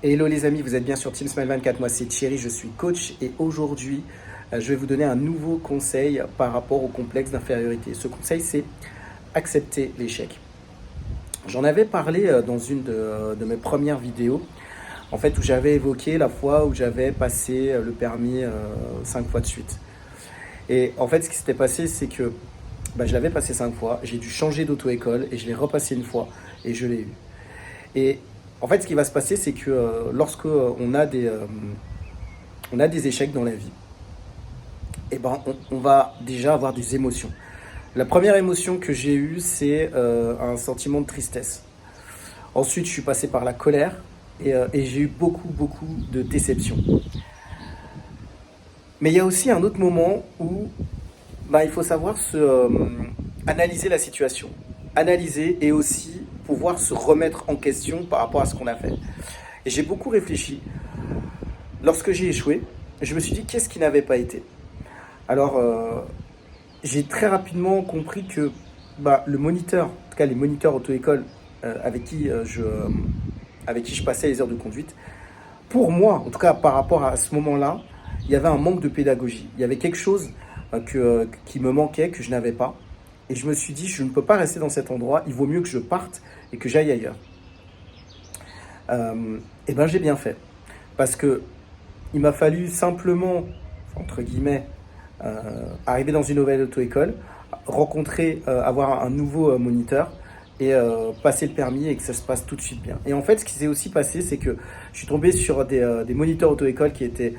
Hello les amis, vous êtes bien sur Team Smile 24, moi c'est Thierry, je suis coach et aujourd'hui je vais vous donner un nouveau conseil par rapport au complexe d'infériorité. Ce conseil c'est accepter l'échec. J'en avais parlé dans une de mes premières vidéos, en fait où j'avais évoqué la fois où j'avais passé le permis 5 fois de suite. Et en fait ce qui s'était passé c'est que je l'avais passé 5 fois, j'ai dû changer d'auto-école et je l'ai repassé une fois et je l'ai eu. Et en fait, ce qui va se passer, c'est que lorsque on a des échecs dans la vie, on va déjà avoir des émotions. La première émotion que j'ai eue, c'est un sentiment de tristesse. Ensuite, je suis passé par la colère et j'ai eu beaucoup de déception. Mais il y a aussi un autre moment où il faut savoir analyser la situation. Analyser et aussi pouvoir se remettre en question par rapport à ce qu'on a fait. Et j'ai beaucoup réfléchi. Lorsque j'ai échoué, je me suis dit qu'est-ce qui n'avait pas été. Alors, j'ai très rapidement compris que le moniteur, en tout cas les moniteurs auto-école avec qui je passais les heures de conduite, pour moi, en tout cas par rapport à ce moment-là, il y avait un manque de pédagogie. Il y avait quelque chose qui me manquait, que je n'avais pas. Et je me suis dit, je ne peux pas rester dans cet endroit, il vaut mieux que je parte et que j'aille ailleurs. J'ai bien fait. Parce que il m'a fallu simplement, entre guillemets, arriver dans une nouvelle auto-école, rencontrer, avoir un nouveau moniteur et passer le permis et que ça se passe tout de suite bien. Et en fait, ce qui s'est aussi passé, c'est que je suis tombé sur des moniteurs auto-école qui étaient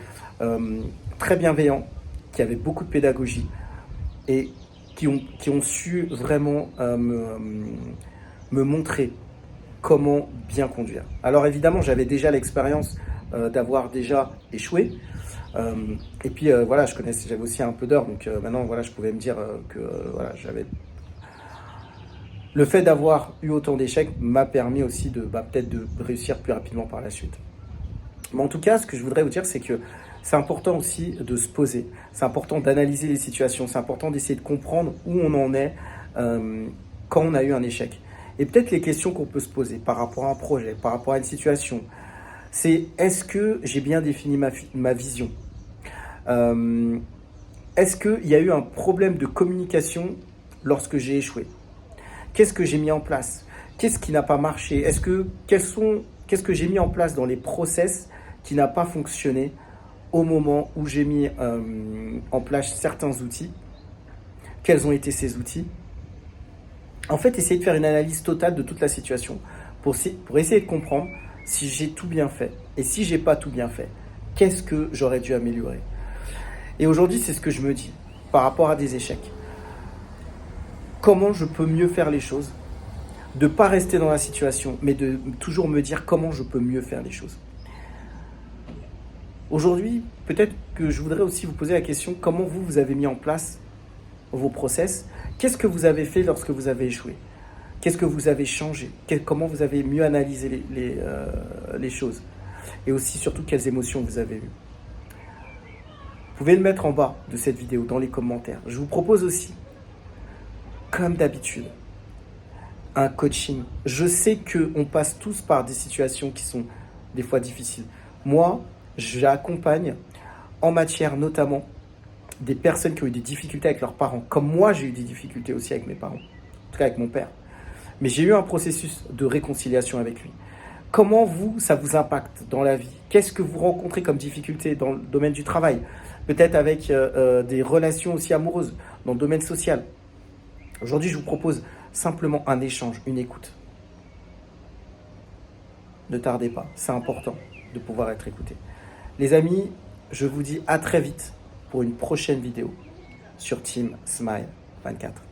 très bienveillants, qui avaient beaucoup de pédagogie et qui ont su vraiment me montrer comment bien conduire. Alors évidemment, j'avais déjà l'expérience d'avoir déjà échoué. J'avais aussi un peu d'heures, donc maintenant je pouvais me dire que j'avais. Le fait d'avoir eu autant d'échecs m'a permis aussi de peut-être de réussir plus rapidement par la suite. Mais en tout cas, ce que je voudrais vous dire, c'est que c'est important aussi de se poser. C'est important d'analyser les situations. C'est important d'essayer de comprendre où on en est quand on a eu un échec. Et peut-être les questions qu'on peut se poser par rapport à un projet, par rapport à une situation, c'est est-ce que j'ai bien défini ma vision ? Est-ce qu'il y a eu un problème de communication lorsque j'ai échoué ? Qu'est-ce que j'ai mis en place ? Qu'est-ce qui n'a pas marché ? Qu'est-ce que j'ai mis en place dans les process qui n'a pas fonctionné au moment où j'ai mis en place certains outils ? Quels ont été ces outils ? En fait, essayer de faire une analyse totale de toute la situation pour essayer de comprendre si j'ai tout bien fait et si j'ai pas tout bien fait. Qu'est-ce que j'aurais dû améliorer ? Et aujourd'hui, c'est ce que je me dis par rapport à des échecs. Comment je peux mieux faire les choses ? De ne pas rester dans la situation, mais de toujours me dire comment je peux mieux faire les choses. Aujourd'hui, peut-être que je voudrais aussi vous poser la question, comment vous avez mis en place vos process ? Qu'est-ce que vous avez fait lorsque vous avez échoué ? Qu'est-ce que vous avez changé ? Comment vous avez mieux analysé les choses ? Et aussi, surtout, quelles émotions vous avez eues ? Vous pouvez le mettre en bas de cette vidéo, dans les commentaires. Je vous propose aussi, comme d'habitude, un coaching. Je sais qu'on passe tous par des situations qui sont des fois difficiles. Moi, j'accompagne en matière notamment des personnes qui ont eu des difficultés avec leurs parents. Comme moi, j'ai eu des difficultés aussi avec mes parents, en tout cas avec mon père. Mais j'ai eu un processus de réconciliation avec lui. Comment ça vous impacte dans la vie ? Qu'est-ce que vous rencontrez comme difficulté dans le domaine du travail ? Peut-être avec des relations aussi amoureuses, dans le domaine social. Aujourd'hui, je vous propose simplement un échange, une écoute. Ne tardez pas, c'est important de pouvoir être écouté. Les amis, je vous dis à très vite pour une prochaine vidéo sur Team Smile 24.